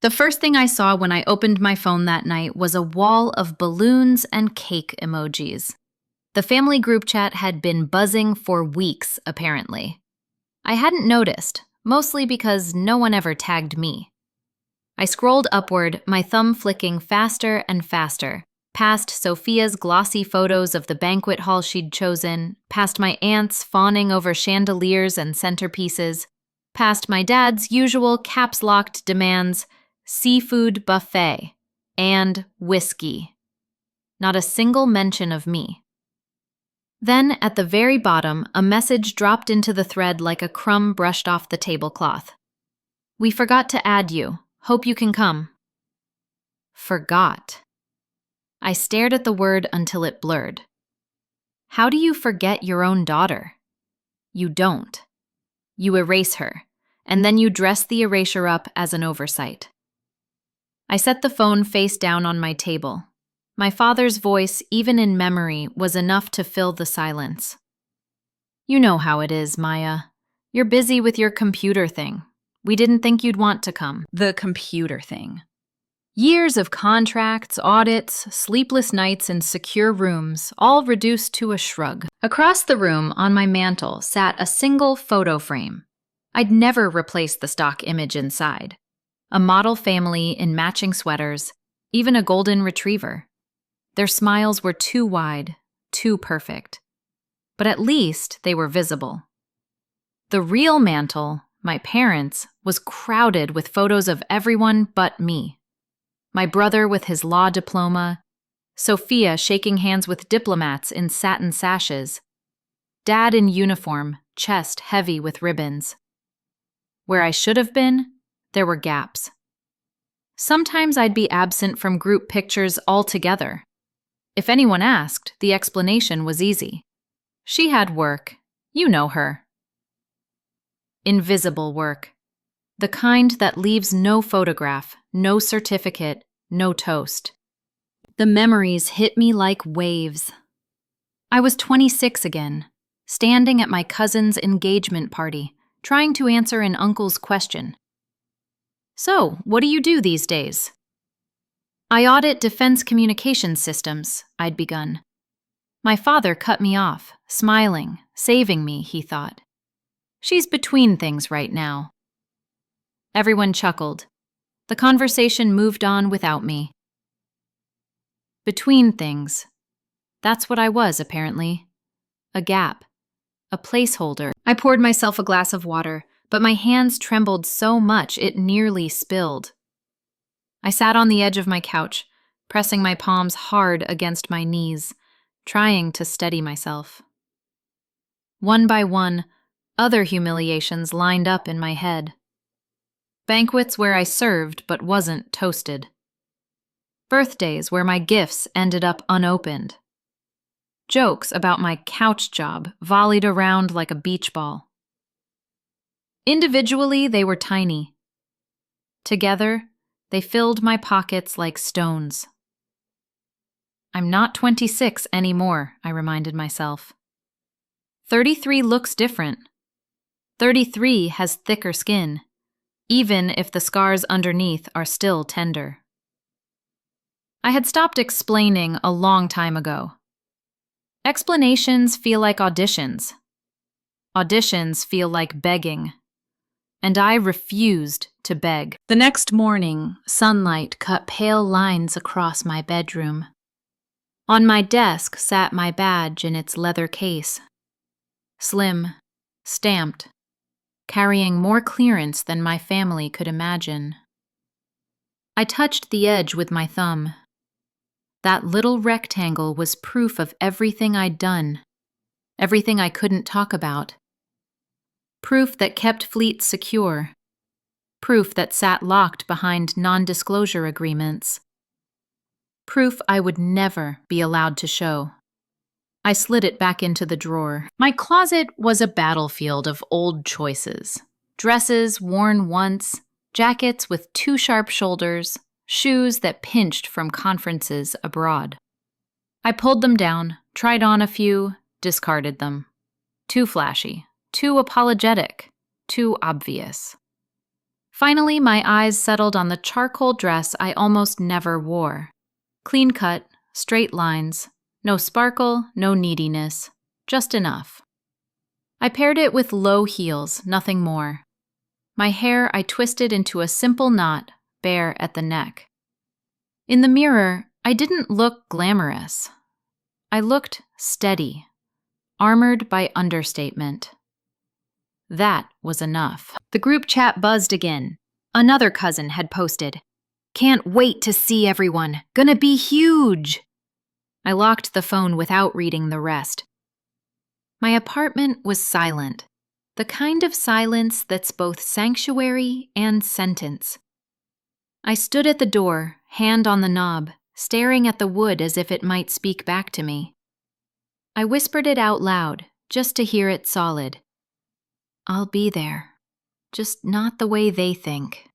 The first thing I saw when I opened my phone that night was a wall of balloons and cake emojis. The family group chat had been buzzing for weeks, apparently. I hadn't noticed, mostly because no one ever tagged me. I scrolled upward, my thumb flicking faster and faster, past Sophia's glossy photos of the banquet hall she'd chosen, past my aunts fawning over chandeliers and centerpieces, past my dad's usual caps-locked demands, seafood buffet, and whiskey. Not a single mention of me. Then, at the very bottom, a message dropped into the thread like a crumb brushed off the tablecloth. "We forgot to add you. Hope you can come." Forgot. I stared at the word until it blurred. How do you forget your own daughter? You don't. You erase her, and then you dress the erasure up as an oversight. I set the phone face down on my table. My father's voice, even in memory, was enough to fill the silence. "You know how it is, Maya. You're busy with your computer thing. We didn't think you'd want to come." The computer thing. Years of contracts, audits, sleepless nights, and secure rooms, all reduced to a shrug. Across the room, on my mantel, sat a single photo frame. I'd never replaced the stock image inside. A model family in matching sweaters, even a golden retriever. Their smiles were too wide, too perfect. But at least they were visible. The real mantle, my parents', was crowded with photos of everyone but me. My brother with his law diploma, Sophia shaking hands with diplomats in satin sashes, Dad in uniform, chest heavy with ribbons. Where I should have been, there were gaps. Sometimes I'd be absent from group pictures altogether. If anyone asked, the explanation was easy. She had work. You know her. Invisible work. The kind that leaves no photograph, no certificate, no toast. The memories hit me like waves. I was 26 again, standing at my cousin's engagement party, trying to answer an uncle's question. "So, what do you do these days?" "I audit defense communications systems," I'd begun. My father cut me off, smiling, saving me, he thought. "She's between things right now." Everyone chuckled. The conversation moved on without me. Between things. That's what I was, apparently. A gap. A placeholder. I poured myself a glass of water, but my hands trembled so much it nearly spilled. I sat on the edge of my couch, pressing my palms hard against my knees, trying to steady myself. One by one, other humiliations lined up in my head. Banquets where I served but wasn't toasted. Birthdays where my gifts ended up unopened. Jokes about my couch job volleyed around like a beach ball. Individually, they were tiny. Together, they filled my pockets like stones. I'm not 26 anymore, I reminded myself. 33 looks different. 33 has thicker skin, even if the scars underneath are still tender. I had stopped explaining a long time ago. Explanations feel like auditions. Auditions feel like begging. And I refused to beg. The next morning, sunlight cut pale lines across my bedroom. On my desk sat my badge in its leather case. Slim, stamped, carrying more clearance than my family could imagine. I touched the edge with my thumb. That little rectangle was proof of everything I'd done, everything I couldn't talk about. Proof that kept Fleet secure. Proof that sat locked behind non-disclosure agreements. Proof I would never be allowed to show. I slid it back into the drawer. My closet was a battlefield of old choices. Dresses worn once, jackets with too sharp shoulders, shoes that pinched from conferences abroad. I pulled them down, tried on a few, discarded them. Too flashy, too apologetic, too obvious. Finally, my eyes settled on the charcoal dress I almost never wore. Clean cut, straight lines, no sparkle, no neediness, just enough. I paired it with low heels, nothing more. My hair I twisted into a simple knot, bare at the neck. In the mirror, I didn't look glamorous. I looked steady, armored by understatement. That was enough. The group chat buzzed again. Another cousin had posted, "Can't wait to see everyone. Gonna be huge." I locked the phone without reading the rest. My apartment was silent, the kind of silence that's both sanctuary and sentence. I stood at the door, hand on the knob, staring at the wood as if it might speak back to me. I whispered it out loud, just to hear it solid. "I'll be there, just not the way they think."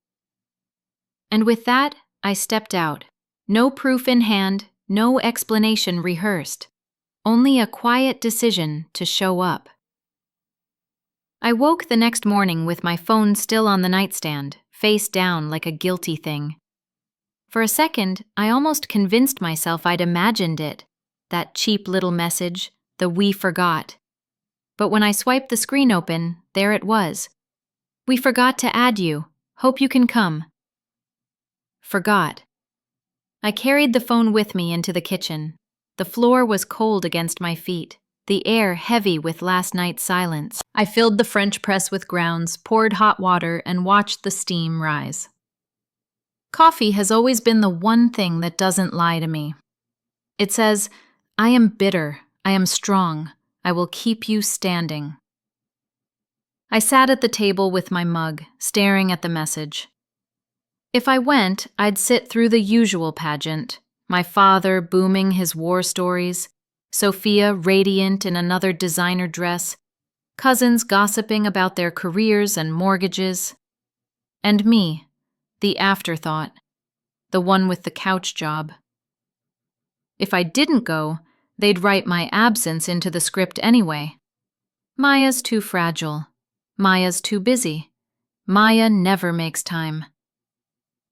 And with that, I stepped out, no proof in hand, no explanation rehearsed, only a quiet decision to show up. I woke the next morning with my phone still on the nightstand, face down like a guilty thing. For a second, I almost convinced myself I'd imagined it, that cheap little message, the "we forgot." But when I swiped the screen open, there it was. "We forgot to add you. Hope you can come." Forgot. I carried the phone with me into the kitchen. The floor was cold against my feet, the air heavy with last night's silence. I filled the French press with grounds, poured hot water, and watched the steam rise. Coffee has always been the one thing that doesn't lie to me. It says, "I am bitter, I am strong, I will keep you standing." I sat at the table with my mug, staring at the message. If I went, I'd sit through the usual pageant, my father booming his war stories, Sophia radiant in another designer dress, cousins gossiping about their careers and mortgages, and me, the afterthought, the one with the couch job. If I didn't go, they'd write my absence into the script anyway. Maya's too fragile. Maya's too busy. Maya never makes time.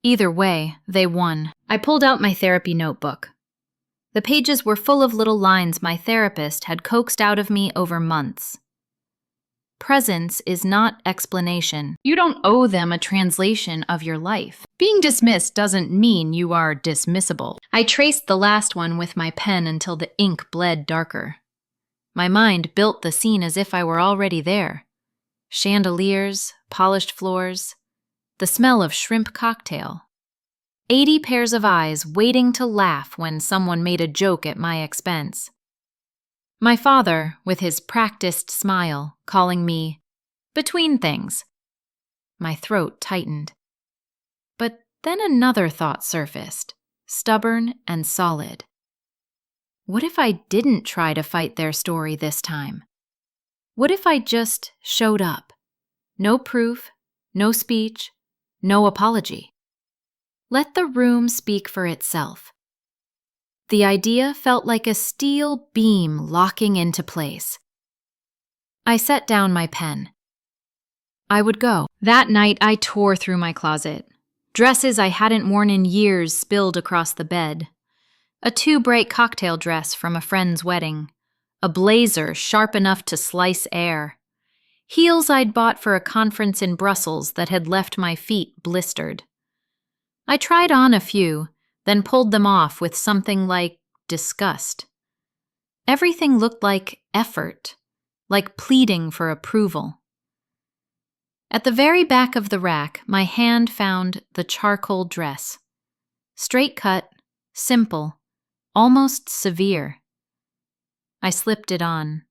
Either way, they won. I pulled out my therapy notebook. The pages were full of little lines my therapist had coaxed out of me over months. Presence is not explanation. You don't owe them a translation of your life. Being dismissed doesn't mean you are dismissible. I traced the last one with my pen until the ink bled darker. My mind built the scene as if I were already there. Chandeliers, polished floors, the smell of shrimp cocktail. 80 pairs of eyes waiting to laugh when someone made a joke at my expense. My father, with his practiced smile, calling me between things. My throat tightened. But then another thought surfaced, stubborn and solid. What if I didn't try to fight their story this time? What if I just showed up? No proof, no speech, no apology. Let the room speak for itself. The idea felt like a steel beam locking into place. I set down my pen. I would go. That night, I tore through my closet. Dresses I hadn't worn in years spilled across the bed. A too-bright cocktail dress from a friend's wedding. A blazer sharp enough to slice air. Heels I'd bought for a conference in Brussels that had left my feet blistered. I tried on a few, then pulled them off with something like disgust. Everything looked like effort, like pleading for approval. At the very back of the rack, my hand found the charcoal dress. Straight cut, simple, almost severe. I slipped it on.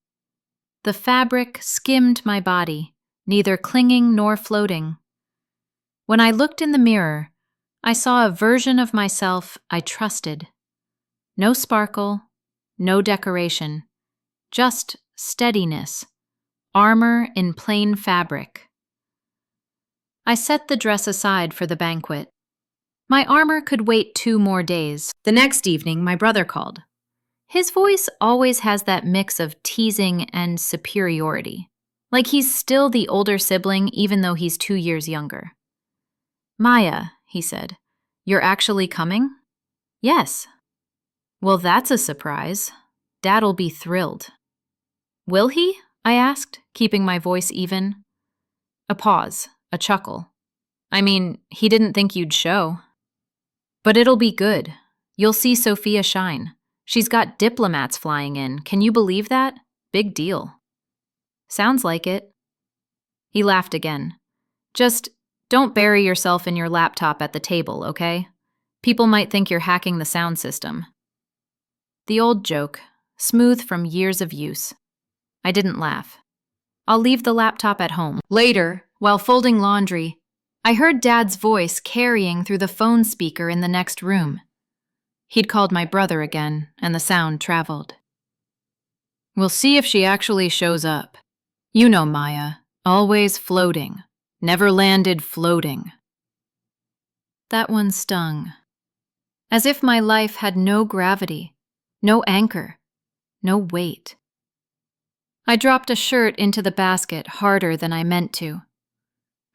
The fabric skimmed my body, neither clinging nor floating. When I looked in the mirror, I saw a version of myself I trusted. No sparkle, no decoration, just steadiness, armor in plain fabric. I set the dress aside for the banquet. My armor could wait 2 more days. The next evening, my brother called. His voice always has that mix of teasing and superiority, like he's still the older sibling even though he's 2 years younger. Maya, he said, you're actually coming? Yes. Well, that's a surprise. Dad'll be thrilled. Will he? I asked, keeping my voice even. A pause, a chuckle. I mean, he didn't think you'd show. But it'll be good. You'll see Sophia shine. She's got diplomats flying in. Can you believe that? Big deal. Sounds like it. He laughed again. Just don't bury yourself in your laptop at the table, okay? People might think you're hacking the sound system. The old joke, smooth from years of use. I didn't laugh. I'll leave the laptop at home. Later, while folding laundry, I heard Dad's voice carrying through the phone speaker in the next room. He'd called my brother again, and the sound traveled. We'll see if she actually shows up. You know Maya, always floating, never landed floating. That one stung. As if my life had no gravity, no anchor, no weight. I dropped a shirt into the basket harder than I meant to.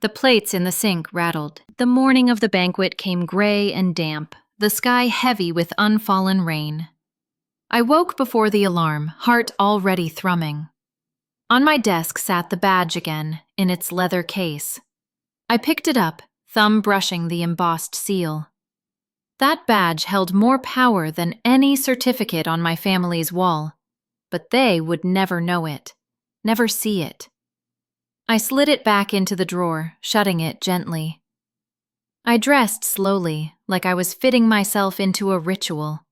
The plates in the sink rattled. The morning of the banquet came gray and damp, the sky heavy with unfallen rain. I woke before the alarm, heart already thrumming. On my desk sat the badge again, in its leather case. I picked it up, thumb brushing the embossed seal. That badge held more power than any certificate on my family's wall, but they would never know it, never see it. I slid it back into the drawer, shutting it gently. I dressed slowly, like I was fitting myself into a ritual.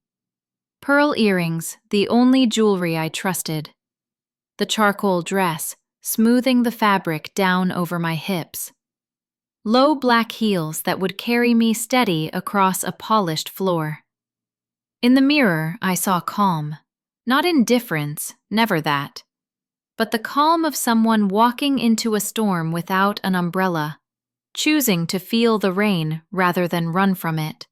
Pearl earrings, the only jewelry I trusted. The charcoal dress, smoothing the fabric down over my hips. Low black heels that would carry me steady across a polished floor. In the mirror, I saw calm. Not indifference, never that. But the calm of someone walking into a storm without an umbrella, choosing to feel the rain rather than run from it.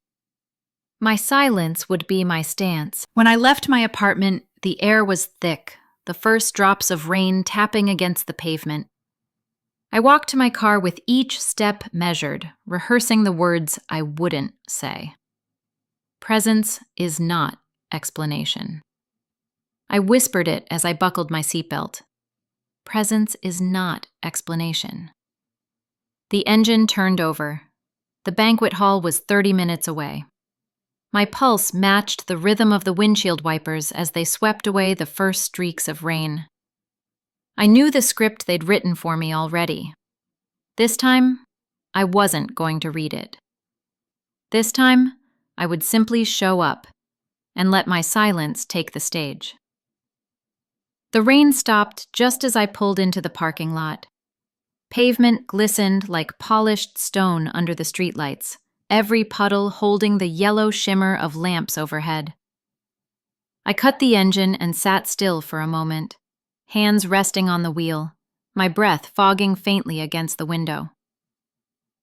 My silence would be my stance. When I left my apartment, the air was thick, the first drops of rain tapping against the pavement. I walked to my car with each step measured, rehearsing the words I wouldn't say. Presence is not explanation. I whispered it as I buckled my seatbelt. Presence is not explanation. The engine turned over. The banquet hall was 30 minutes away. My pulse matched the rhythm of the windshield wipers as they swept away the first streaks of rain. I knew the script they'd written for me already. This time, I wasn't going to read it. This time, I would simply show up and let my silence take the stage. The rain stopped just as I pulled into the parking lot. Pavement glistened like polished stone under the streetlights, every puddle holding the yellow shimmer of lamps overhead. I cut the engine and sat still for a moment, hands resting on the wheel, my breath fogging faintly against the window.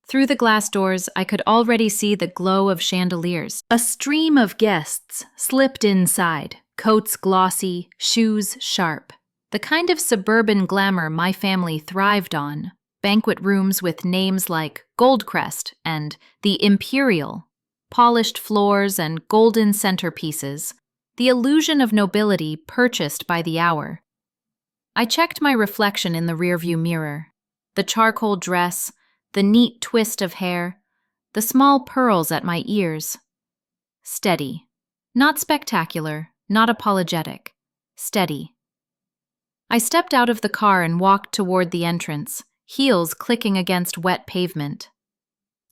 Through the glass doors, I could already see the glow of chandeliers. A stream of guests slipped inside, coats glossy, shoes sharp. The kind of suburban glamour my family thrived on. Banquet rooms with names like Goldcrest and the Imperial, polished floors and golden centerpieces, the illusion of nobility purchased by the hour. I checked my reflection in the rearview mirror. The charcoal dress, the neat twist of hair, the small pearls at my ears. Steady. Not spectacular, not apologetic. Steady. I stepped out of the car and walked toward the entrance, heels clicking against wet pavement.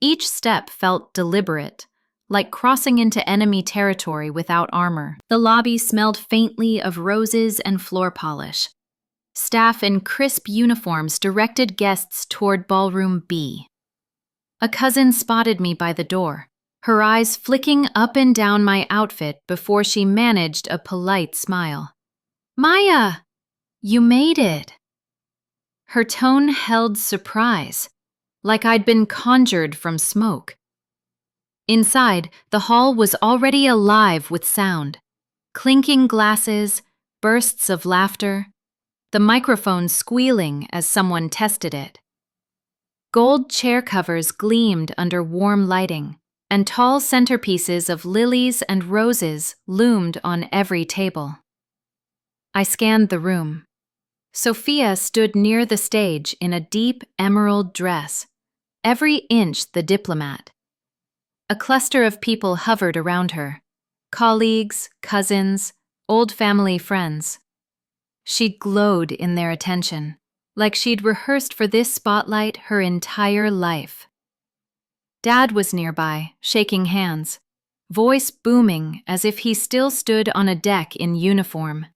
Each step felt deliberate, like crossing into enemy territory without armor. The lobby smelled faintly of roses and floor polish. Staff in crisp uniforms directed guests toward Ballroom B. A cousin spotted me by the door, her eyes flicking up and down my outfit before she managed a polite smile. "Maya, you made it." Her tone held surprise, like I'd been conjured from smoke. Inside, the hall was already alive with sound. Clinking glasses, bursts of laughter, the microphone squealing as someone tested it. Gold chair covers gleamed under warm lighting, and tall centerpieces of lilies and roses loomed on every table. I scanned the room. Sophia stood near the stage in a deep emerald dress, every inch the diplomat. A cluster of people hovered around her, colleagues, cousins, old family friends. She glowed in their attention, like she'd rehearsed for this spotlight her entire life. Dad was nearby, shaking hands, voice booming as if he still stood on a deck in uniform.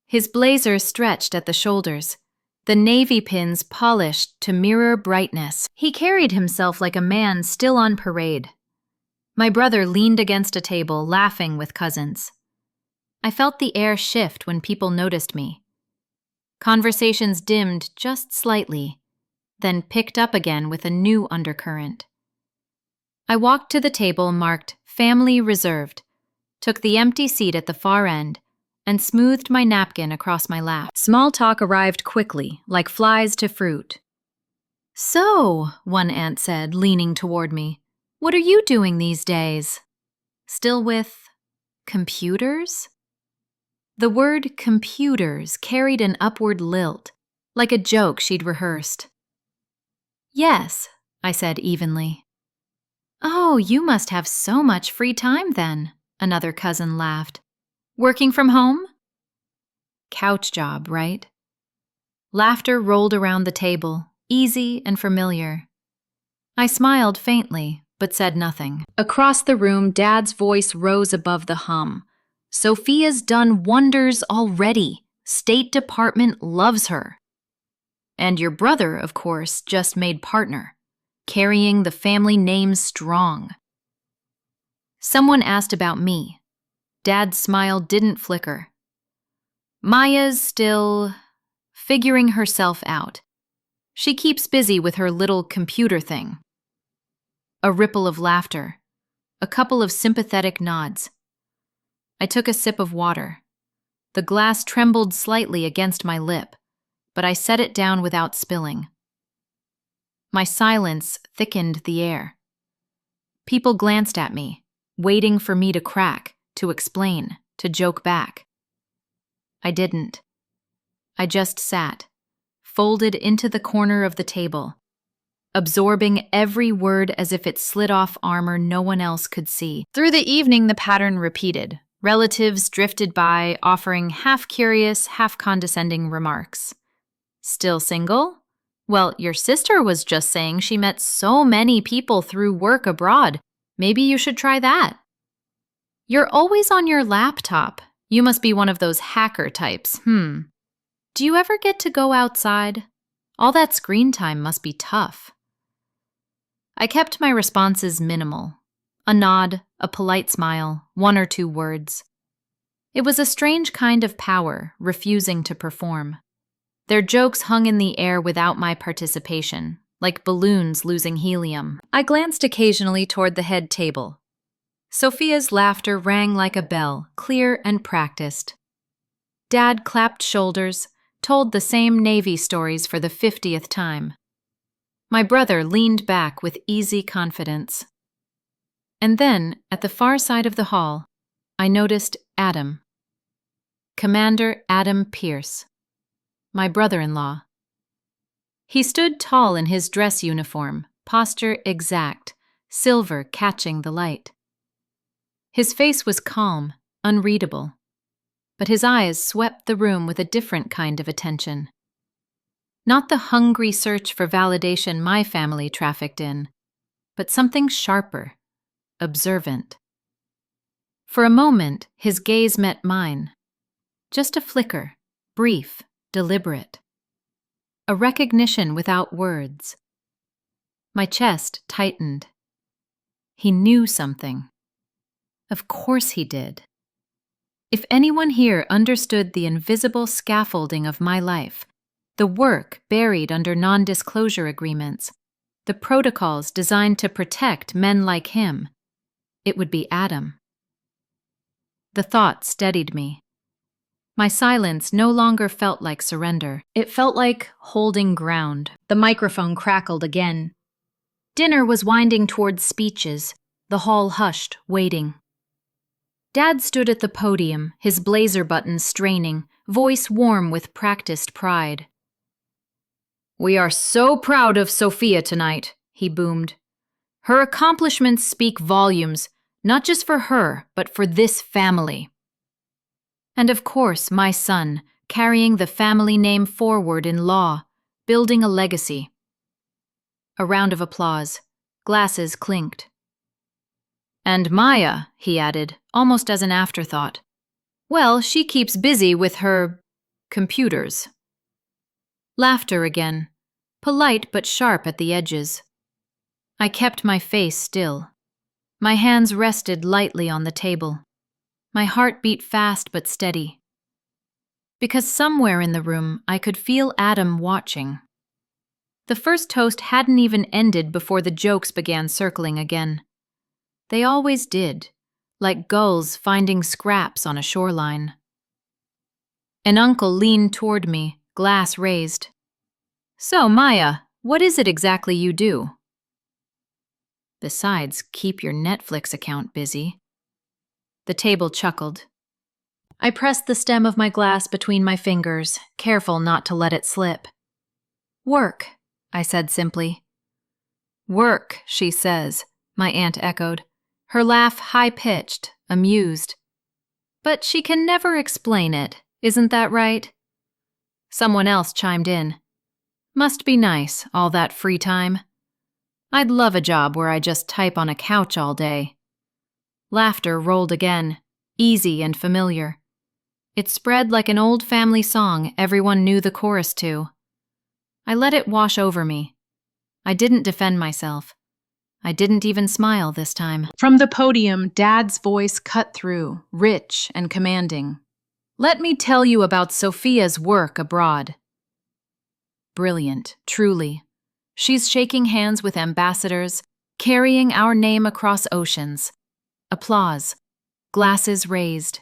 His blazer stretched at the shoulders, the navy pins polished to mirror brightness. He carried himself like a man still on parade. My brother leaned against a table, laughing with cousins. I felt the air shift when people noticed me. Conversations dimmed just slightly, then picked up again with a new undercurrent. I walked to the table marked Family Reserved, took the empty seat at the far end, and smoothed my napkin across my lap. Small talk arrived quickly, like flies to fruit. "So," one aunt said, leaning toward me, "what are you doing these days? Still with computers?" The word computers carried an upward lilt, like a joke she'd rehearsed. "Yes," I said evenly. "Oh, you must have so much free time then," another cousin laughed. "Working from home?" Couch job, right? Laughter rolled around the table, easy and familiar. I smiled faintly, but said nothing. Across the room, Dad's voice rose above the hum. "Sophia's done wonders already. State Department loves her. And your brother, of course, just made partner, carrying the family name strong." Someone asked about me. Dad's smile didn't flicker. "Maya's still figuring herself out. She keeps busy with her little computer thing." A ripple of laughter, a couple of sympathetic nods. I took a sip of water. The glass trembled slightly against my lip, but I set it down without spilling. My silence thickened the air. People glanced at me, waiting for me to crack, to explain, to joke back. I didn't. I just sat, folded into the corner of the table, absorbing every word as if it slid off armor no one else could see. Through the evening, the pattern repeated. Relatives drifted by, offering half-curious, half-condescending remarks. "Still single? Well, your sister was just saying she met so many people through work abroad. Maybe you should try that." "You're always on your laptop. You must be one of those hacker types. Do you ever get to go outside? All that screen time must be tough." I kept my responses minimal. A nod, a polite smile, one or two words. It was a strange kind of power, refusing to perform. Their jokes hung in the air without my participation, like balloons losing helium. I glanced occasionally toward the head table. Sophia's laughter rang like a bell, clear and practiced. Dad clapped shoulders, told the same Navy stories for the 50th time. My brother leaned back with easy confidence. And then, at the far side of the hall, I noticed Adam. Commander Adam Pierce, my brother-in-law. He stood tall in his dress uniform, posture exact, silver catching the light. His face was calm, unreadable, but his eyes swept the room with a different kind of attention. Not the hungry search for validation my family trafficked in, but something sharper, observant. For a moment, his gaze met mine. Just a flicker, brief, deliberate. A recognition without words. My chest tightened. He knew something. Of course he did. If anyone here understood the invisible scaffolding of my life, the work buried under non-disclosure agreements, the protocols designed to protect men like him, it would be Adam. The thought steadied me. My silence no longer felt like surrender. It felt like holding ground. The microphone crackled again. Dinner was winding towards speeches, the hall hushed, waiting. Dad stood at the podium, his blazer buttons straining, voice warm with practiced pride. "We are so proud of Sophia tonight," he boomed. "Her accomplishments speak volumes, not just for her, but for this family. And of course, my son, carrying the family name forward in law, building a legacy." A round of applause. Glasses clinked. "And Maya," he added, almost as an afterthought. "Well, she keeps busy with her computers." Laughter again, polite but sharp at the edges. I kept my face still. My hands rested lightly on the table. My heart beat fast but steady. Because somewhere in the room I could feel Adam watching. The first toast hadn't even ended before the jokes began circling again. They always did, like gulls finding scraps on a shoreline. An uncle leaned toward me, glass raised. "So, Maya, what is it exactly you do?" "Besides, keep your Netflix account busy." The table chuckled. I pressed the stem of my glass between my fingers, careful not to let it slip. "Work," I said simply. "Work," she says, my aunt echoed, her laugh high-pitched, amused. "But she can never explain it, isn't that right?" Someone else chimed in. "Must be nice, all that free time. I'd love a job where I just type on a couch all day." Laughter rolled again, easy and familiar. It spread like an old family song everyone knew the chorus to. I let it wash over me. I didn't defend myself. I didn't even smile this time. From the podium, Dad's voice cut through, rich and commanding. "Let me tell you about Sophia's work abroad." Brilliant, truly. She's shaking hands with ambassadors, carrying our name across oceans. Applause. Glasses raised.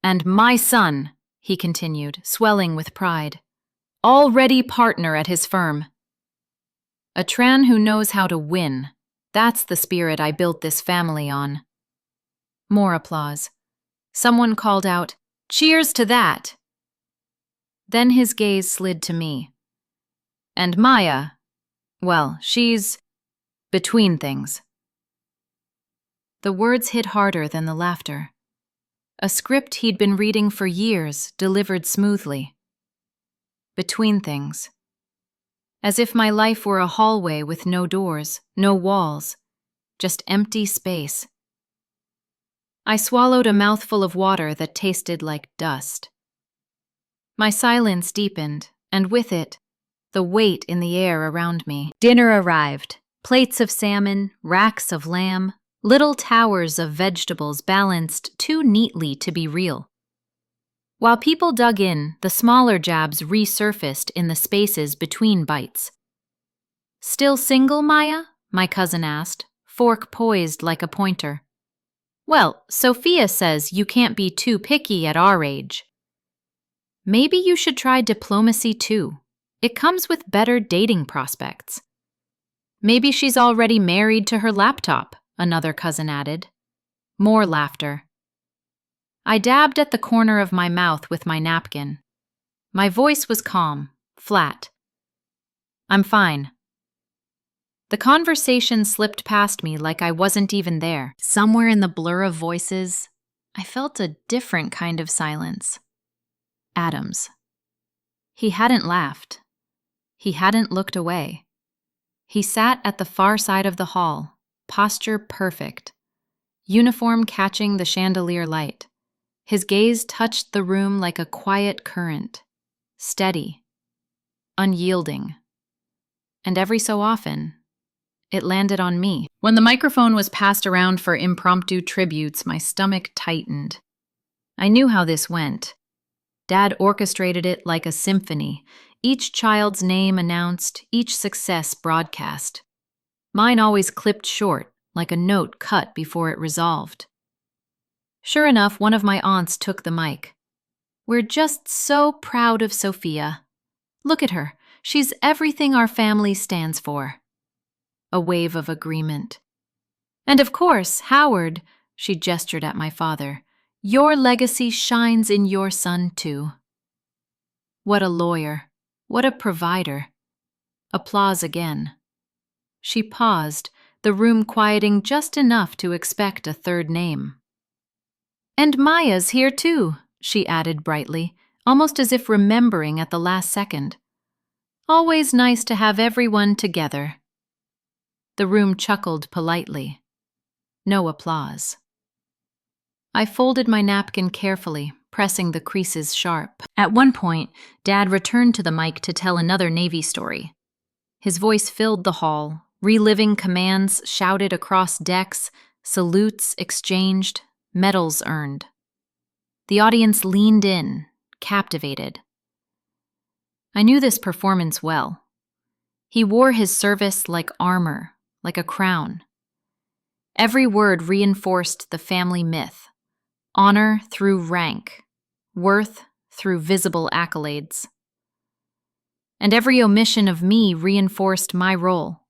"And my son," he continued, swelling with pride, "already partner at his firm. A Tran who knows how to win. That's the spirit I built this family on." More applause. Someone called out, "Cheers to that!" Then his gaze slid to me. "And Maya, well, she's between things." The words hit harder than the laughter. A script he'd been reading for years, delivered smoothly. Between things. As if my life were a hallway with no doors, no walls, just empty space. I swallowed a mouthful of water that tasted like dust. My silence deepened, and with it, the weight in the air around me. Dinner arrived. Plates of salmon, racks of lamb, little towers of vegetables balanced too neatly to be real. While people dug in, the smaller jabs resurfaced in the spaces between bites. "Still single, Maya?" my cousin asked, fork poised like a pointer. "Well, Sophia says you can't be too picky at our age." "Maybe you should try diplomacy too. It comes with better dating prospects." "Maybe she's already married to her laptop," another cousin added. More laughter. I dabbed at the corner of my mouth with my napkin. My voice was calm, flat. "I'm fine." The conversation slipped past me like I wasn't even there. Somewhere in the blur of voices, I felt a different kind of silence. Adam's. He hadn't laughed. He hadn't looked away. He sat at the far side of the hall, posture perfect, uniform catching the chandelier light. His gaze touched the room like a quiet current, steady, unyielding. And every so often, it landed on me. When the microphone was passed around for impromptu tributes, my stomach tightened. I knew how this went. Dad orchestrated it like a symphony, each child's name announced, each success broadcast. Mine always clipped short, like a note cut before it resolved. Sure enough, one of my aunts took the mic. We're just so proud of Sophia. Look at her. She's everything our family stands for. A wave of agreement. And of course, Howard, she gestured at my father, your legacy shines in your son too. What a lawyer. What a provider. Applause again. She paused, the room quieting just enough to expect a third name. And Maya's here too, she added brightly, almost as if remembering at the last second. Always nice to have everyone together. The room chuckled politely. No applause. I folded my napkin carefully, pressing the creases sharp. At one point, Dad returned to the mic to tell another Navy story. His voice filled the hall, reliving commands shouted across decks, salutes exchanged, medals earned. The audience leaned in, captivated. I knew this performance well. He wore his service like armor, like a crown. Every word reinforced the family myth. Honor through rank, worth through visible accolades. And every omission of me reinforced my role,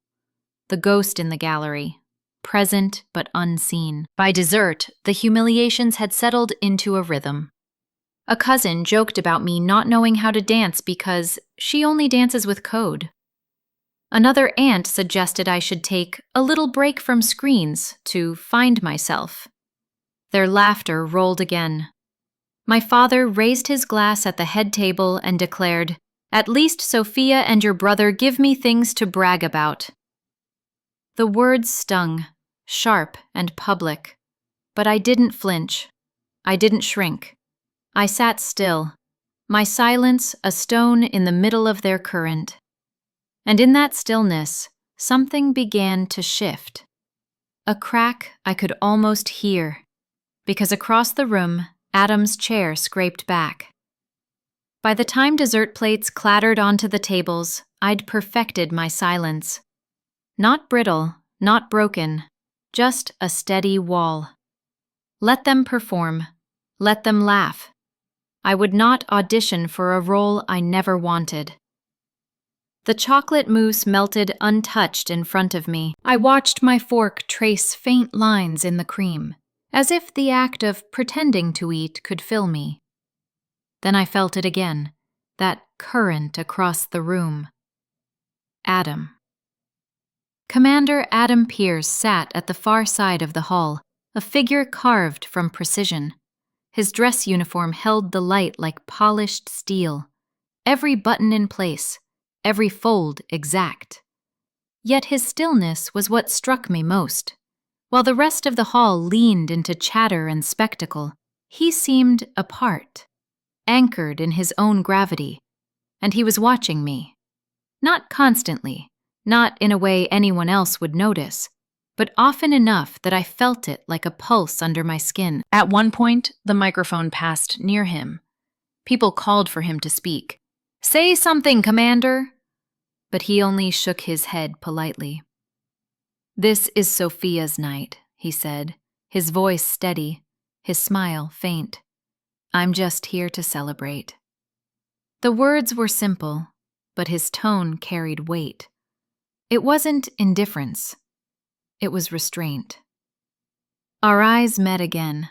the ghost in the gallery, present but unseen. By dessert, the humiliations had settled into a rhythm. A cousin joked about me not knowing how to dance because she only dances with code. Another aunt suggested I should take a little break from screens to find myself. Their laughter rolled again. My father raised his glass at the head table and declared, "At least Sophia and your brother give me things to brag about." The words stung, sharp and public, but I didn't flinch. I didn't shrink. I sat still, my silence a stone in the middle of their current. And in that stillness, something began to shift. A crack I could almost hear, because across the room, Adam's chair scraped back. By the time dessert plates clattered onto the tables, I'd perfected my silence. Not brittle, not broken, just a steady wall. Let them perform. Let them laugh. I would not audition for a role I never wanted. The chocolate mousse melted untouched in front of me. I watched my fork trace faint lines in the cream, as if the act of pretending to eat could fill me. Then I felt it again, that current across the room. Adam. Commander Adam Pierce sat at the far side of the hall, a figure carved from precision. His dress uniform held the light like polished steel, every button in place, every fold exact. Yet his stillness was what struck me most. While the rest of the hall leaned into chatter and spectacle, he seemed apart, anchored in his own gravity, and he was watching me. Not constantly, not in a way anyone else would notice, but often enough that I felt it like a pulse under my skin. At one point, the microphone passed near him. People called for him to speak. "Say something, Commander!" But he only shook his head politely. "This is Sophia's night," he said, his voice steady, his smile faint. "I'm just here to celebrate." The words were simple, but his tone carried weight. It wasn't indifference. It was restraint. Our eyes met again.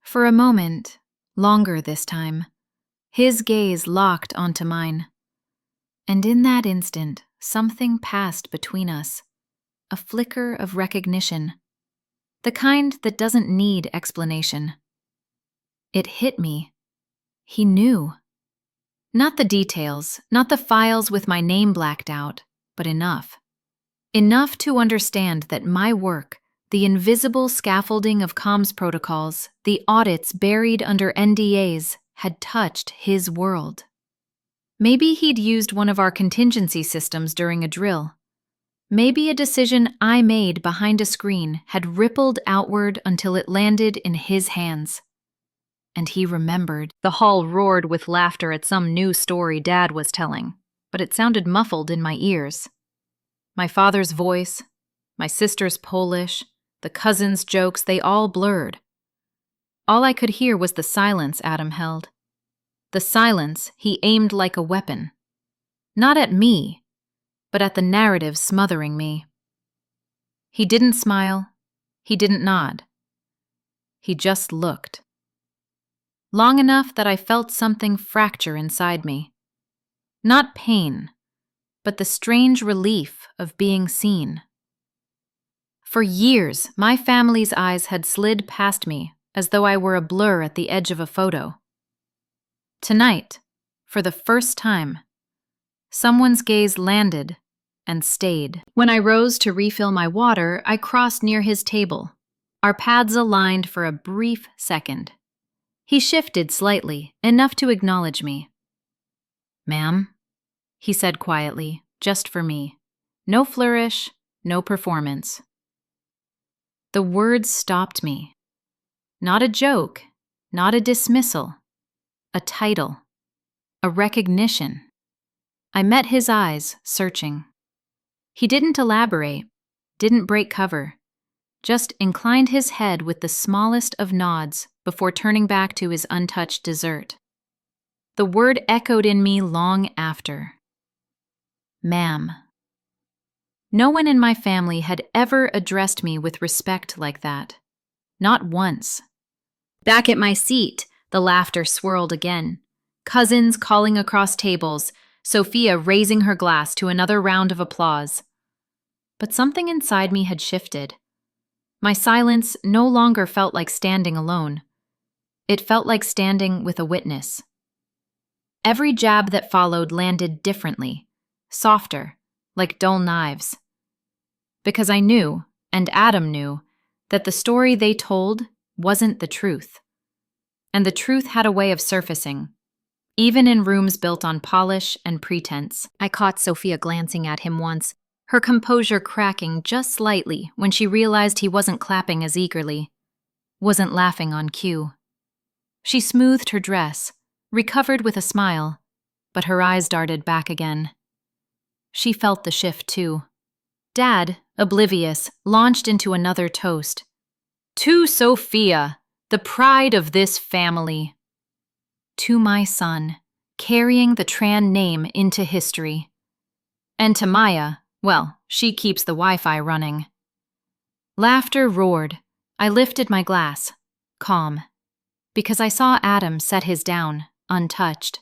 For a moment, longer this time, his gaze locked onto mine. And in that instant, something passed between us, a flicker of recognition, the kind that doesn't need explanation. It hit me. He knew. Not the details, not the files with my name blacked out, but enough. Enough to understand that my work, the invisible scaffolding of comms protocols, the audits buried under NDAs, had touched his world. Maybe he'd used one of our contingency systems during a drill. Maybe a decision I made behind a screen had rippled outward until it landed in his hands. And he remembered. The hall roared with laughter at some new story Dad was telling, but it sounded muffled in my ears. My father's voice, my sister's Polish, the cousins' jokes, they all blurred. All I could hear was the silence Adam held. The silence he aimed like a weapon. Not at me, but at the narrative smothering me. He didn't smile. He didn't nod. He just looked. Long enough that I felt something fracture inside me. Not pain, but the strange relief of being seen. For years, my family's eyes had slid past me as though I were a blur at the edge of a photo. Tonight, for the first time, someone's gaze landed and stayed. When I rose to refill my water, I crossed near his table. Our paths aligned for a brief second. He shifted slightly, enough to acknowledge me. "Ma'am," he said quietly, just for me. No flourish, no performance. The words stopped me. Not a joke, not a dismissal. A title. A recognition. I met his eyes, searching. He didn't elaborate, didn't break cover, just inclined his head with the smallest of nods before turning back to his untouched dessert. The word echoed in me long after. Ma'am. No one in my family had ever addressed me with respect like that. Not once. Back at my seat, the laughter swirled again. Cousins calling across tables, Sophia raising her glass to another round of applause. But something inside me had shifted. My silence no longer felt like standing alone. It felt like standing with a witness. Every jab that followed landed differently, softer, like dull knives. Because I knew, and Adam knew, that the story they told wasn't the truth. And the truth had a way of surfacing, even in rooms built on polish and pretense. I caught Sophia glancing at him once, her composure cracking just slightly when she realized he wasn't clapping as eagerly, wasn't laughing on cue. She smoothed her dress, recovered with a smile, but her eyes darted back again. She felt the shift too. Dad, oblivious, launched into another toast. To Sophia, the pride of this family. To my son, carrying the Tran name into history. And to Maya, well, she keeps the Wi-Fi running. Laughter roared. I lifted my glass, calm, because I saw Adam set his down, untouched.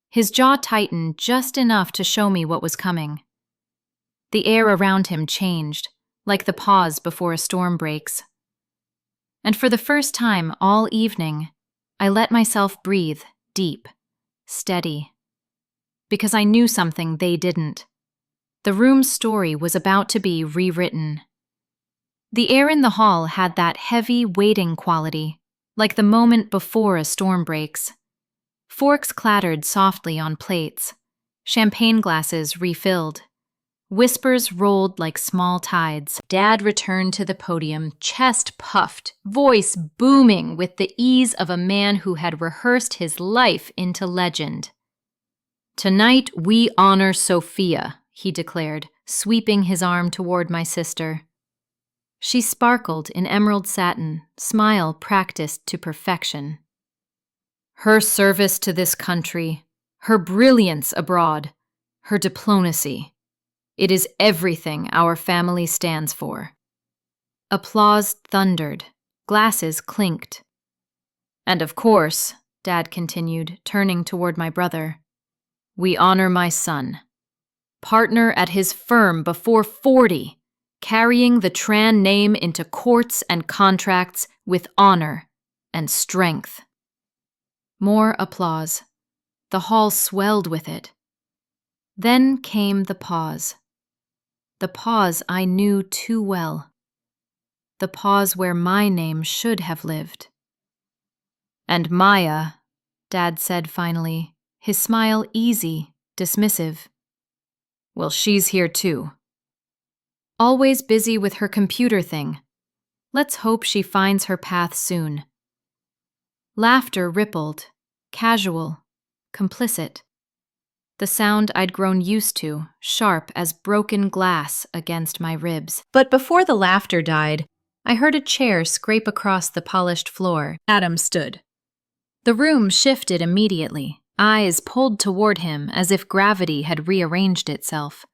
His jaw tightened just enough to show me what was coming. The air around him changed, like the pause before a storm breaks. And for the first time all evening, I let myself breathe deep, steady. Because I knew something they didn't. The room's story was about to be rewritten. The air in the hall had that heavy, waiting quality, like the moment before a storm breaks. Forks clattered softly on plates, champagne glasses refilled. Whispers rolled like small tides. Dad returned to the podium, chest puffed, voice booming with the ease of a man who had rehearsed his life into legend. "Tonight we honor Sophia," he declared, sweeping his arm toward my sister. She sparkled in emerald satin, smile practiced to perfection. Her service to this country, her brilliance abroad, her diplomacy. It is everything our family stands for. Applause thundered. Glasses clinked. And of course, Dad continued, turning toward my brother, we honor my son. Partner at his firm before 40, carrying the Tran name into courts and contracts with honor and strength. More applause. The hall swelled with it. Then came the pause. The pause I knew too well. The pause where my name should have lived. And Maya, Dad said finally, his smile easy, dismissive. Well, she's here too. Always busy with her computer thing. Let's hope she finds her path soon. Laughter rippled, casual, complicit. The sound I'd grown used to, sharp as broken glass against my ribs. But before the laughter died, I heard a chair scrape across the polished floor. Adam stood. The room shifted immediately, eyes pulled toward him as if gravity had rearranged itself.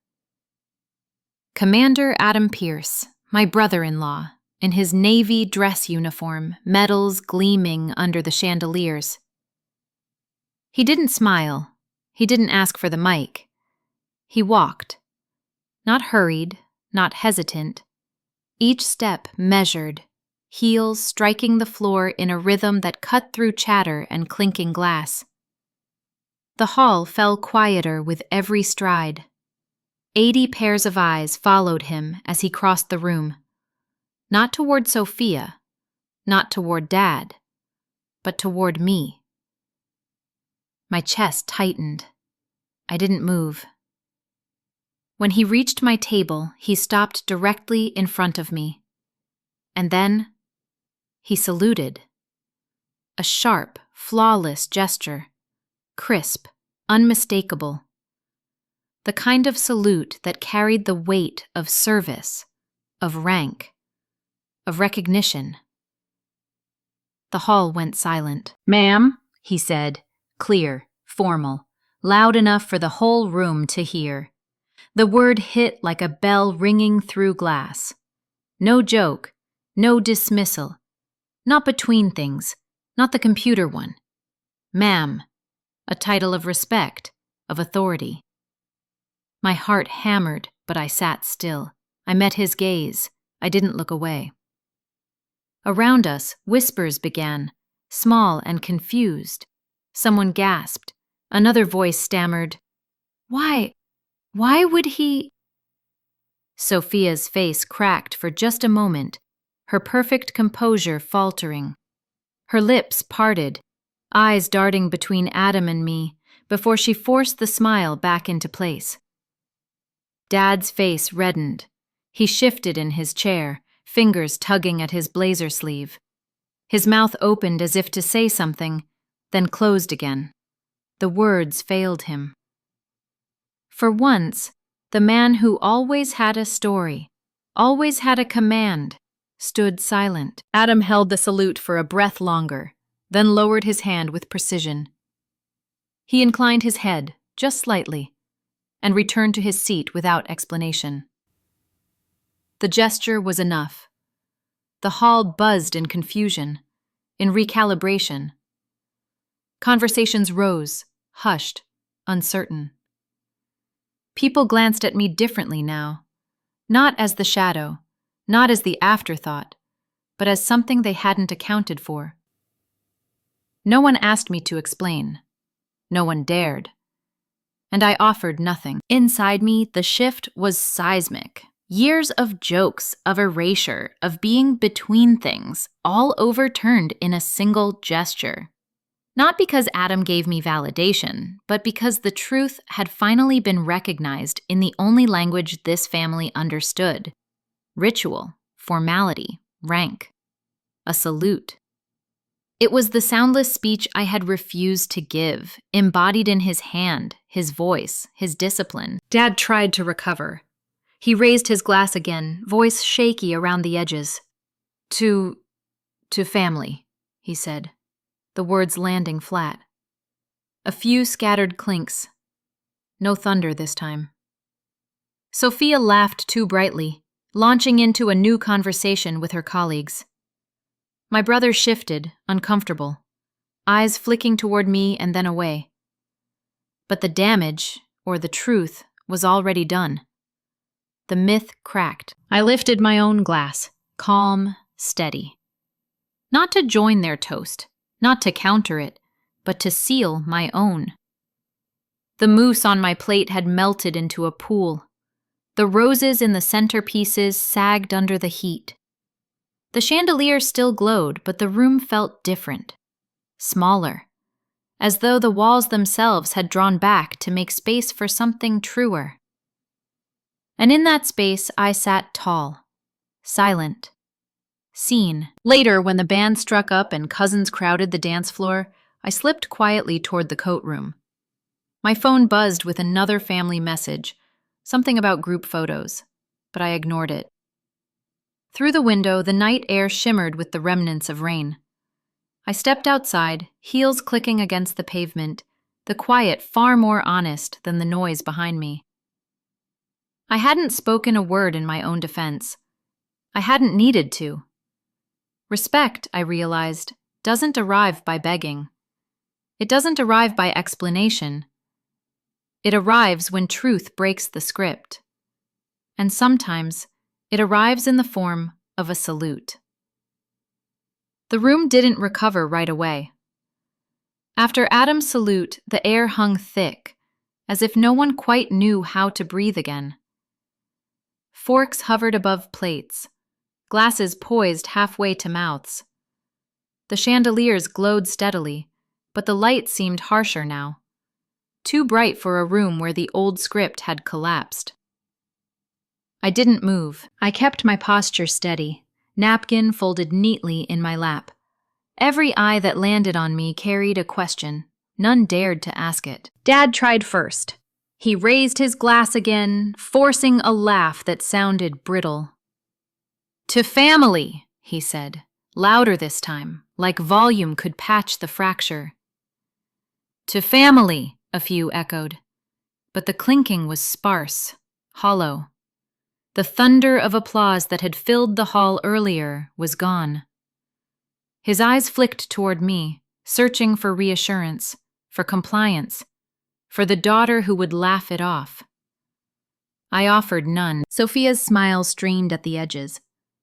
Commander Adam Pierce, my brother-in-law, in his navy dress uniform, medals gleaming under the chandeliers. He didn't smile. He didn't ask for the mic. He walked. Not hurried, not hesitant. Each step measured, heels striking the floor in a rhythm that cut through chatter and clinking glass. The hall fell quieter with every stride. 80 pairs of eyes followed him as he crossed the room. Not toward Sophia, not toward Dad, but toward me. My chest tightened. I didn't move. When he reached my table, he stopped directly in front of me. And then, he saluted. A sharp, flawless gesture. Crisp, unmistakable. The kind of salute that carried the weight of service, of rank, of recognition. The hall went silent. "Ma'am," he said, clear, formal, loud enough for the whole room to hear. The word hit like a bell ringing through glass. No joke, no dismissal. Not between things, not the computer one. Ma'am, a title of respect, of authority. My heart hammered, but I sat still. I met his gaze. I didn't look away. Around us, whispers began, small and confused. Someone gasped. Another voice stammered, Why would he? Sophia's face cracked for just a moment, her perfect composure faltering. Her lips parted, eyes darting between Adam and me, before she forced the smile back into place. Dad's face reddened. He shifted in his chair, fingers tugging at his blazer sleeve. His mouth opened as if to say something, then closed again. The words failed him. For once, the man who always had a story, always had a command, stood silent. Adam held the salute for a breath longer, then lowered his hand with precision. He inclined his head, just slightly, and returned to his seat without explanation. The gesture was enough. The hall buzzed in confusion, in recalibration. Conversations rose, hushed, uncertain. People glanced at me differently now, not as the shadow, not as the afterthought, but as something they hadn't accounted for. No one asked me to explain. No one dared. And I offered nothing. Inside me, the shift was seismic. Years of jokes, of erasure, of being between things, all overturned in a single gesture. Not because Adam gave me validation, but because the truth had finally been recognized in the only language this family understood. Ritual, formality, rank. A salute. It was the soundless speech I had refused to give, embodied in his hand, his voice, his discipline. Dad tried to recover. He raised his glass again, voice shaky around the edges. To family, he said, the words landing flat. A few scattered clinks. No thunder this time. Sophia laughed too brightly, launching into a new conversation with her colleagues. My brother shifted, uncomfortable, eyes flicking toward me and then away. But the damage, or the truth, was already done. The myth cracked. I lifted my own glass, calm, steady. Not to join their toast, not to counter it, but to seal my own. The mousse on my plate had melted into a pool. The roses in the centerpieces sagged under the heat. The chandelier still glowed, but the room felt different, smaller, as though the walls themselves had drawn back to make space for something truer. And in that space I sat tall, silent, seen. Later, when the band struck up and cousins crowded the dance floor, I slipped quietly toward the coat room. My phone buzzed with another family message, something about group photos, but I ignored it. Through the window, the night air shimmered with the remnants of rain. I stepped outside, heels clicking against the pavement, the quiet far more honest than the noise behind me. I hadn't spoken a word in my own defense. I hadn't needed to. Respect, I realized, doesn't arrive by begging. It doesn't arrive by explanation. It arrives when truth breaks the script. And sometimes, it arrives in the form of a salute. The room didn't recover right away. After Adam's salute, the air hung thick, as if no one quite knew how to breathe again. Forks hovered above plates, glasses poised halfway to mouths. The chandeliers glowed steadily, but the light seemed harsher now, too bright for a room where the old script had collapsed. I didn't move. I kept my posture steady, napkin folded neatly in my lap. Every eye that landed on me carried a question. None dared to ask it. Dad tried first. He raised his glass again, forcing a laugh that sounded brittle. "To family," he said, louder this time, like volume could patch the fracture. "To family," a few echoed. But the clinking was sparse, hollow. The thunder of applause that had filled the hall earlier was gone. His eyes flicked toward me, searching for reassurance, for compliance, for the daughter who would laugh it off. I offered none. Sophia's smile strained at the edges.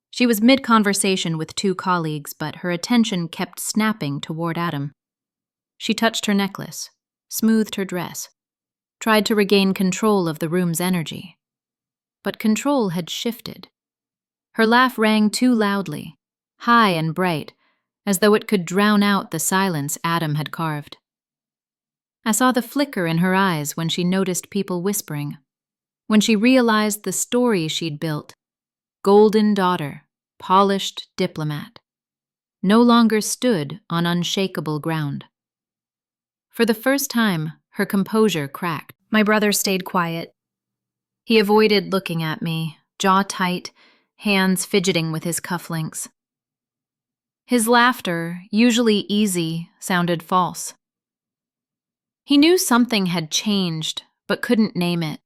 She was mid-conversation with two colleagues, but her attention kept snapping toward Adam. She touched her necklace, smoothed her dress, tried to regain control of the room's energy. But control had shifted. Her laugh rang too loudly, high and bright, as though it could drown out the silence Adam had carved. I saw the flicker in her eyes when she noticed people whispering, when she realized the story she'd built, golden daughter, polished diplomat, no longer stood on unshakable ground. For the first time, her composure cracked. My brother stayed quiet. He avoided looking at me, jaw tight, hands fidgeting with his cufflinks. His laughter, usually easy, sounded false. He knew something had changed, but couldn't name it.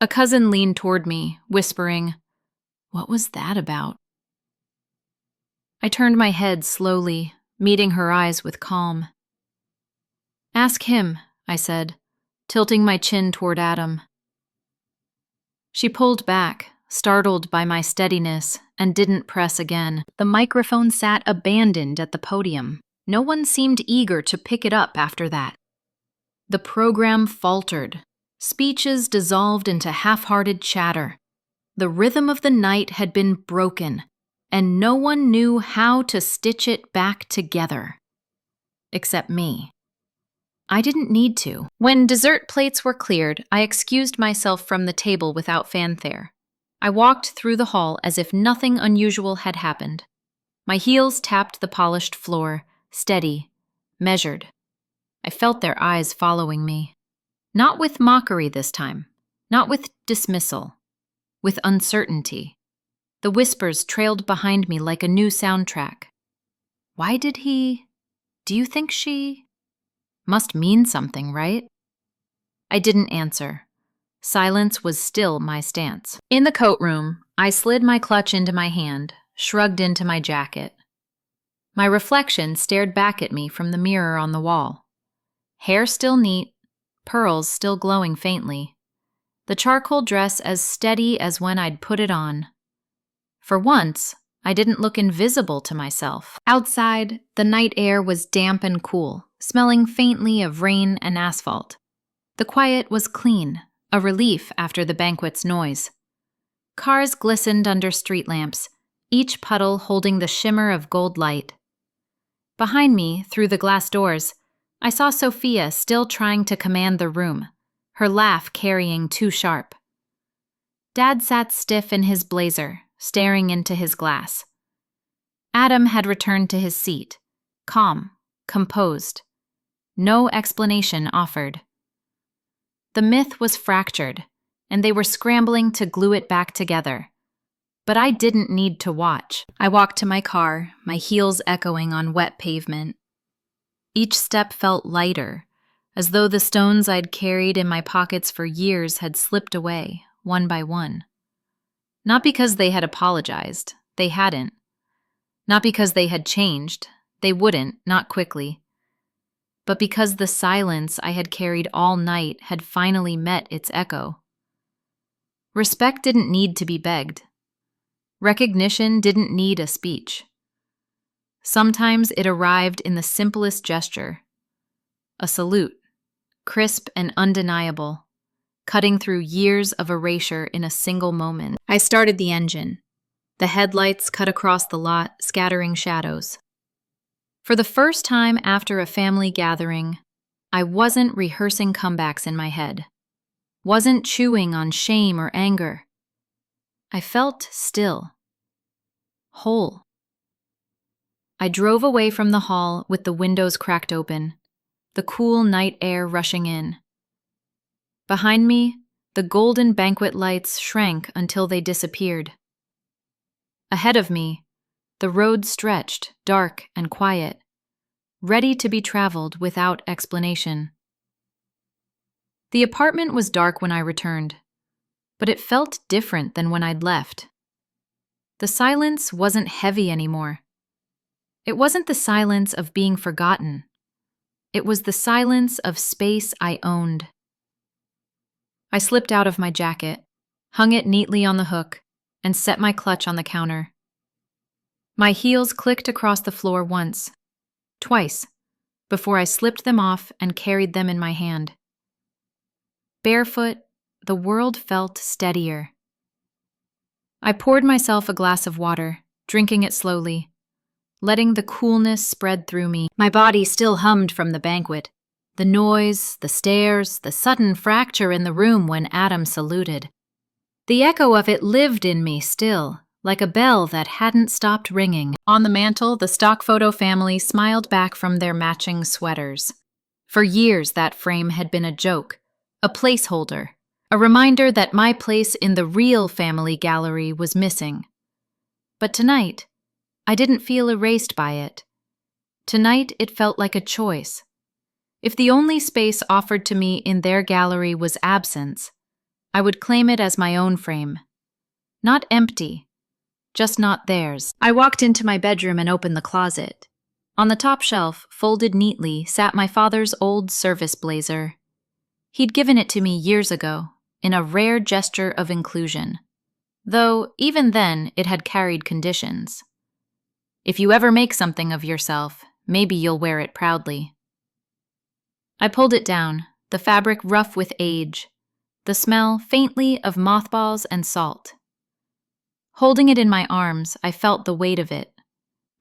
A cousin leaned toward me, whispering, "What was that about?" I turned my head slowly, meeting her eyes with calm. "Ask him," I said, tilting my chin toward Adam. She pulled back, startled by my steadiness, and didn't press again. The microphone sat abandoned at the podium. No one seemed eager to pick it up after that. The program faltered. Speeches dissolved into half-hearted chatter. The rhythm of the night had been broken, and no one knew how to stitch it back together. Except me. I didn't need to. When dessert plates were cleared, I excused myself from the table without fanfare. I walked through the hall as if nothing unusual had happened. My heels tapped the polished floor, steady, measured. I felt their eyes following me. Not with mockery this time, not with dismissal, with uncertainty. The whispers trailed behind me like a new soundtrack. Why did he? Do you think she? Must mean something, right? I didn't answer. Silence was still my stance. In the coat room, I slid my clutch into my hand, shrugged into my jacket. My reflection stared back at me from the mirror on the wall. Hair still neat, pearls still glowing faintly. The charcoal dress as steady as when I'd put it on. For once, I didn't look invisible to myself. Outside, the night air was damp and cool, smelling faintly of rain and asphalt. The quiet was clean, a relief after the banquet's noise. Cars glistened under street lamps, each puddle holding the shimmer of gold light. Behind me, through the glass doors, I saw Sophia still trying to command the room, her laugh carrying too sharp. Dad sat stiff in his blazer, staring into his glass. Adam had returned to his seat, calm, composed. No explanation offered. The myth was fractured, and they were scrambling to glue it back together. But I didn't need to watch. I walked to my car, my heels echoing on wet pavement. Each step felt lighter, as though the stones I'd carried in my pockets for years had slipped away, one by one. Not because they had apologized, they hadn't. Not because they had changed, they wouldn't, not quickly. But because the silence I had carried all night had finally met its echo. Respect didn't need to be begged. Recognition didn't need a speech. Sometimes it arrived in the simplest gesture. A salute, crisp and undeniable, cutting through years of erasure in a single moment. I started the engine. The headlights cut across the lot, scattering shadows. For the first time after a family gathering, I wasn't rehearsing comebacks in my head. Wasn't chewing on shame or anger. I felt still. Whole. I drove away from the hall with the windows cracked open, the cool night air rushing in. Behind me, the golden banquet lights shrank until they disappeared. Ahead of me, the road stretched, dark and quiet, ready to be traveled without explanation. The apartment was dark when I returned, but it felt different than when I'd left. The silence wasn't heavy anymore. It wasn't the silence of being forgotten. It was the silence of space I owned. I slipped out of my jacket, hung it neatly on the hook, and set my clutch on the counter. My heels clicked across the floor once, twice, before I slipped them off and carried them in my hand. Barefoot, the world felt steadier. I poured myself a glass of water, drinking it slowly, letting the coolness spread through me. My body still hummed from the banquet. The noise, the stares, the sudden fracture in the room when Adam saluted. The echo of it lived in me still, like a bell that hadn't stopped ringing. On the mantel, the stock photo family smiled back from their matching sweaters. For years, that frame had been a joke, a placeholder, a reminder that my place in the real family gallery was missing. But tonight, I didn't feel erased by it. Tonight, it felt like a choice. If the only space offered to me in their gallery was absence, I would claim it as my own frame. Not empty, just not theirs. I walked into my bedroom and opened the closet. On the top shelf, folded neatly, sat my father's old service blazer. He'd given it to me years ago, in a rare gesture of inclusion. Though, even then, it had carried conditions. If you ever make something of yourself, maybe you'll wear it proudly. I pulled it down, the fabric rough with age, the smell faintly of mothballs and salt. Holding it in my arms, I felt the weight of it,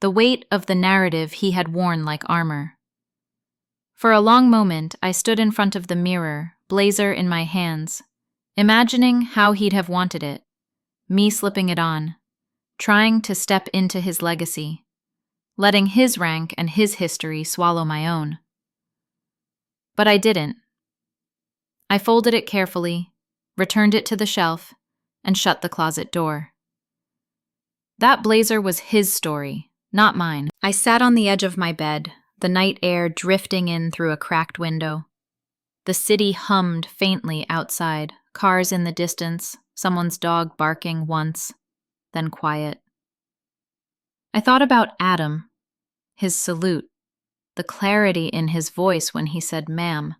the weight of the narrative he had worn like armor. For a long moment, I stood in front of the mirror, blazer in my hands, imagining how he'd have wanted it, me slipping it on, trying to step into his legacy, letting his rank and his history swallow my own. But I didn't. I folded it carefully, returned it to the shelf, and shut the closet door. That blazer was his story, not mine. I sat on the edge of my bed, the night air drifting in through a cracked window. The city hummed faintly outside, cars in the distance, someone's dog barking once, then quiet. I thought about Adam, his salute, the clarity in his voice when he said ma'am.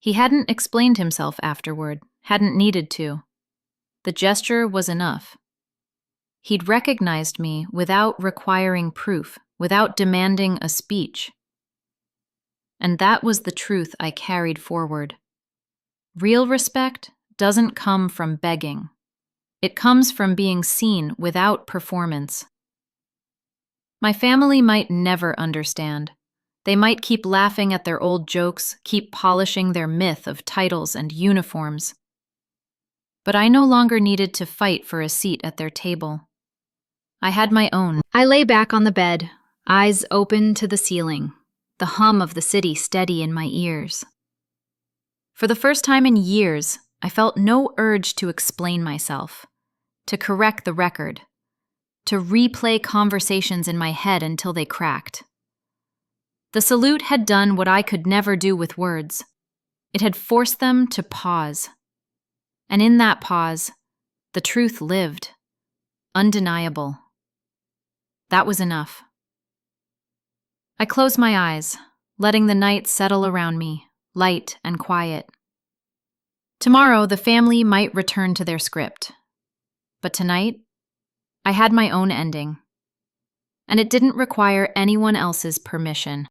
He hadn't explained himself afterward, hadn't needed to. The gesture was enough. He'd recognized me without requiring proof, without demanding a speech. And that was the truth I carried forward. Real respect doesn't come from begging. It comes from being seen without performance. My family might never understand. They might keep laughing at their old jokes, keep polishing their myth of titles and uniforms. But I no longer needed to fight for a seat at their table. I had my own. I lay back on the bed, eyes open to the ceiling, the hum of the city steady in my ears. For the first time in years, I felt no urge to explain myself, to correct the record, to replay conversations in my head until they cracked. The salute had done what I could never do with words. It had forced them to pause. And in that pause, the truth lived, undeniable. That was enough. I closed my eyes, letting the night settle around me, light and quiet. Tomorrow, the family might return to their script. But tonight, I had my own ending. And it didn't require anyone else's permission.